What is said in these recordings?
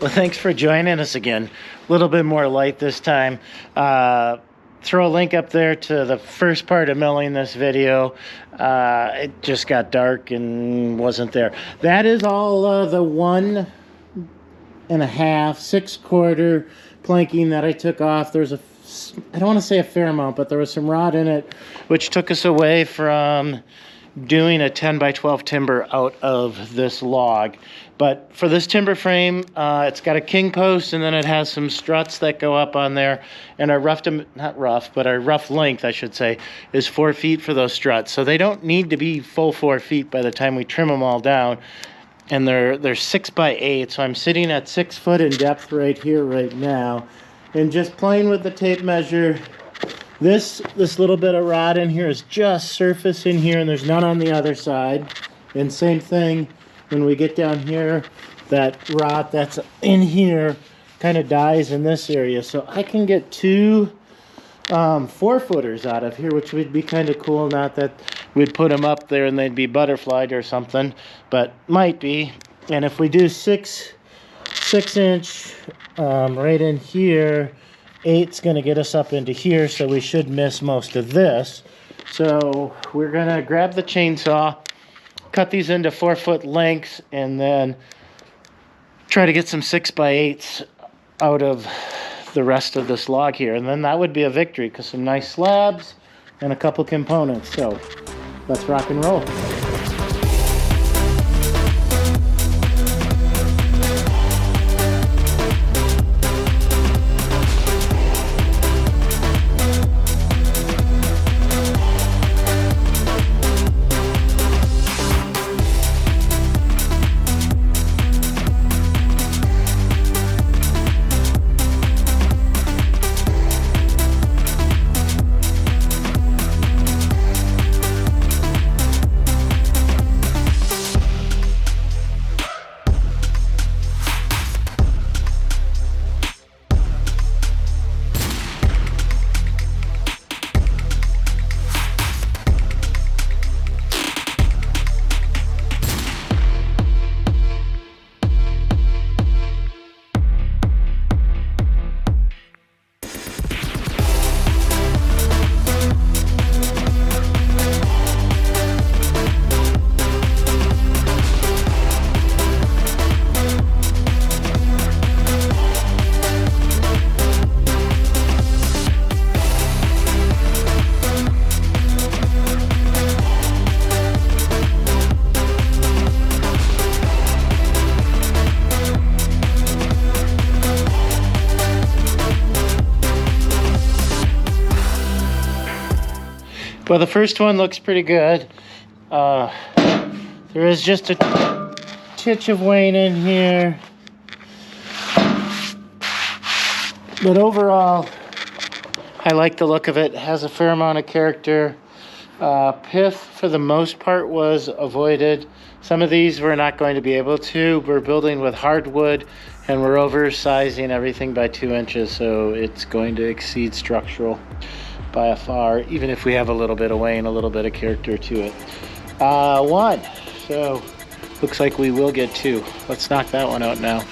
Well, thanks for joining us again. A little bit more light this time. Throw a link up there to the first part of milling this video. It just got dark and wasn't there. That is all the 1.5, 6/4 planking that I took off. There's I don't want to say a fair amount, but there was some rot in it, which took us away from doing a 10 by 12 timber out of this log. But for this timber frame, it's got a king post, and then it has some struts that go up on there, and our our rough length, I should say, is 4 feet for those struts. So they don't need to be full 4 feet by the time we trim them all down. And they're 6 by 8, so I'm sitting at 6 foot in depth right here right now, and just playing with the tape measure. This little bit of rot in here is just surface in here, and there's none on the other side. And same thing when we get down here, that rot that's in here kind of dies in this area. So I can get 2 4-footers out of here, which would be kind of cool. Not that we'd put them up there and they'd be butterflied or something, but might be. And if we do 6 inch right in here, 8's going to get us up into here, so we should miss most of this. So we're going to grab the chainsaw, cut these into 4-foot lengths, and then try to get some 6 by 8s out of the rest of this log here. And then that would be a victory, because some nice slabs and a couple components. So let's rock and roll. Well, the first one looks pretty good. There is just a titch of wane in here. But overall, I like the look of it. It has a fair amount of character. Pith, for the most part, was avoided. Some of these we're not going to be able to. We're building with hardwood, and we're oversizing everything by 2 inches, so it's going to exceed structural by a far, even if we have a little bit of wane, a little bit of character to it. 1, so looks like we will get 2. Let's knock that one out now.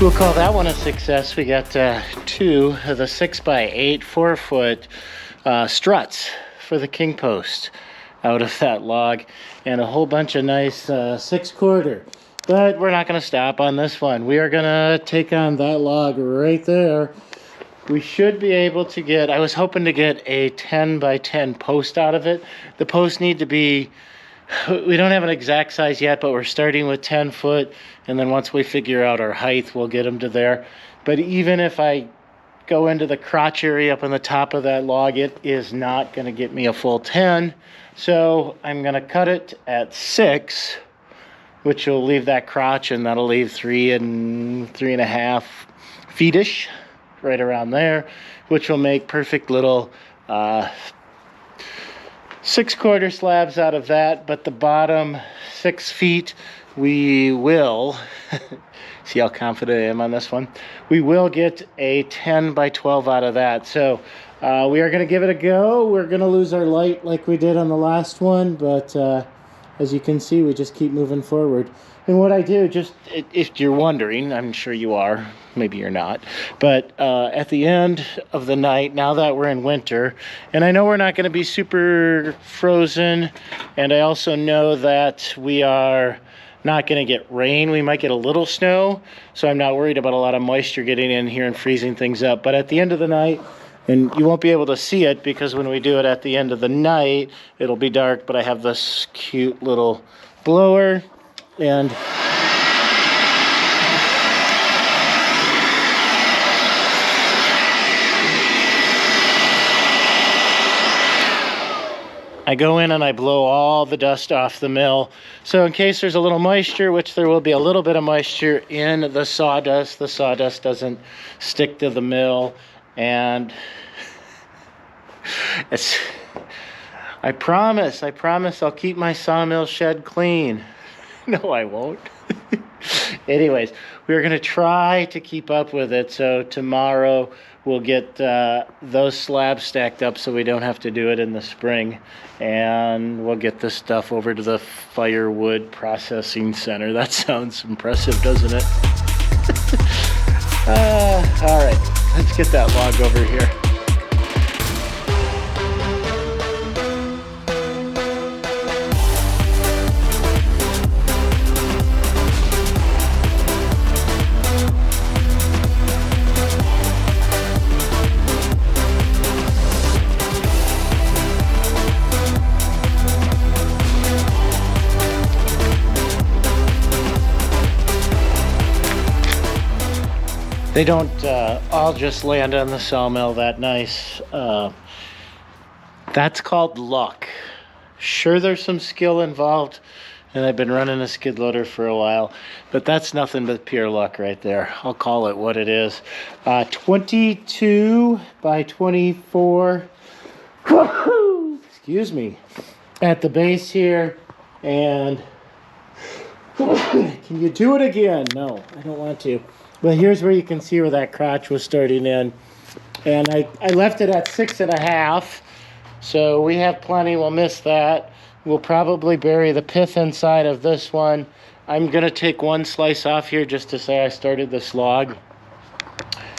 We'll call that one a success. We got 2 of the 6 by 8 4-foot struts for the king post out of that log, and a whole bunch of nice 6/4. But we're not going to stop on this one. We are going to take on that log right there we should be able to get, I was hoping to get a 10 by 10 post out of it. The posts need to be, we don't have an exact size yet, but we're starting with 10 foot. And then once we figure out our height, we'll get them to there. But even if I go into the crotch area up on the top of that log, it is not going to get me a full 10. So I'm going to cut it at 6, which will leave that crotch, and that'll leave 3.5 feet-ish, right around there, which will make perfect little 6/4 slabs out of that. But the bottom 6 feet, we will, see how confident I am on this one, we will get a 10 by 12 out of that. So we are going to give it a go. We're going to lose our light like we did on the last one, but as you can see, we just keep moving forward. And what I do, just if you're wondering, I'm sure you are, maybe you're not, but at the end of the night, now that we're in winter, and I know we're not going to be super frozen, and I also know that we are not going to get rain. We might get a little snow, so I'm not worried about a lot of moisture getting in here and freezing things up. But at the end of the night, and you won't be able to see it because when we do it at the end of the night, it'll be dark, but I have this cute little blower, and I go in and I blow all the dust off the mill. So in case there's a little moisture, which there will be a little bit of moisture in the sawdust doesn't stick to the mill. And I promise I'll keep my sawmill shed clean. No, I won't. Anyways, we're going to try to keep up with it. So tomorrow we'll get those slabs stacked up so we don't have to do it in the spring. And we'll get this stuff over to the firewood processing center. That sounds impressive, doesn't it? All right, let's get that log over here. They don't all just land on the sawmill that nice. That's called luck. Sure, there's some skill involved, and I've been running a skid loader for a while, but that's nothing but pure luck right there. I'll call it what it is. 22 by 24. Excuse me. At the base here, and can you do it again? No, I don't want to. But here's where you can see where that crotch was starting in. And I left it at 6.5. So we have plenty, we'll miss that. We'll probably bury the pith inside of this one. I'm gonna take one slice off here just to say I started this log.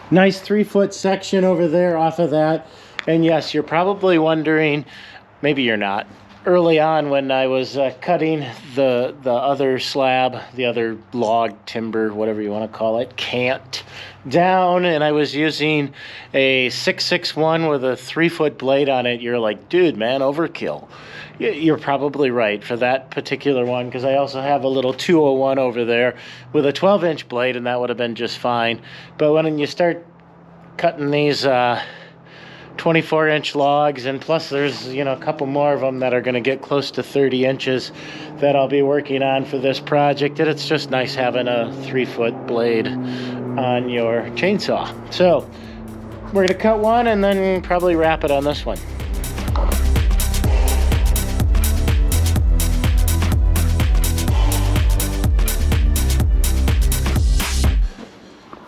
Nice 3-foot section over there off of that. And yes, you're probably wondering, maybe you're not. Early on when I was cutting the other slab, the other log, timber, whatever you want to call it, cant down, and I was using a 661 with a 3-foot blade on it, you're like, dude, man, overkill. You're probably right for that particular one, because I also have a little 201 over there with a 12-inch blade, and that would have been just fine. But when you start cutting these 24-inch logs, and plus there's a couple more of them that are going to get close to 30 inches that I'll be working on for this project, and it's just nice having a 3-foot blade on your chainsaw. So we're going to cut one and then probably wrap it on this one.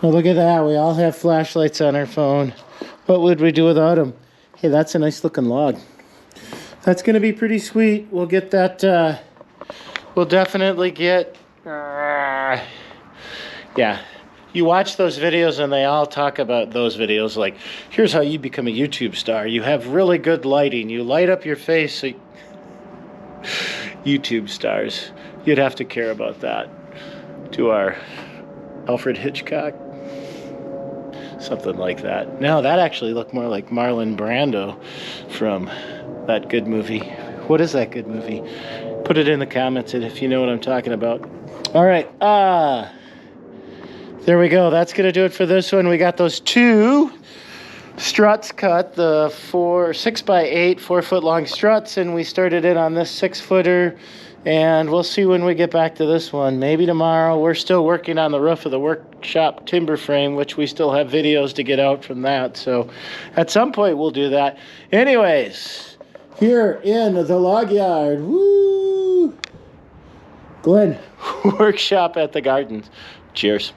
Well, look at that, we all have flashlights on our phone. What would we do without them? Hey, that's a nice looking log. That's gonna be pretty sweet. We'll get that, we'll definitely get, yeah. You watch those videos and they all talk about those videos like, here's how you become a YouTube star. You have really good lighting. You light up your face. So YouTube stars. You'd have to care about that. To our Alfred Hitchcock. something like that. No, that actually looked more like Marlon Brando from that good movie. What is that good movie? Put it in the comments if you know what I'm talking about. All right, there we go. That's gonna do it for this one. We got those 2 struts cut, the 6x8 4-foot long struts, and we started in on this 6-footer, and we'll see when we get back to this one. Maybe tomorrow. We're still working on the roof of the workshop timber frame, which we still have videos to get out from that, so at some point we'll do that. Anyways, here in the log yard, woo, Glenn, workshop at the gardens. Cheers.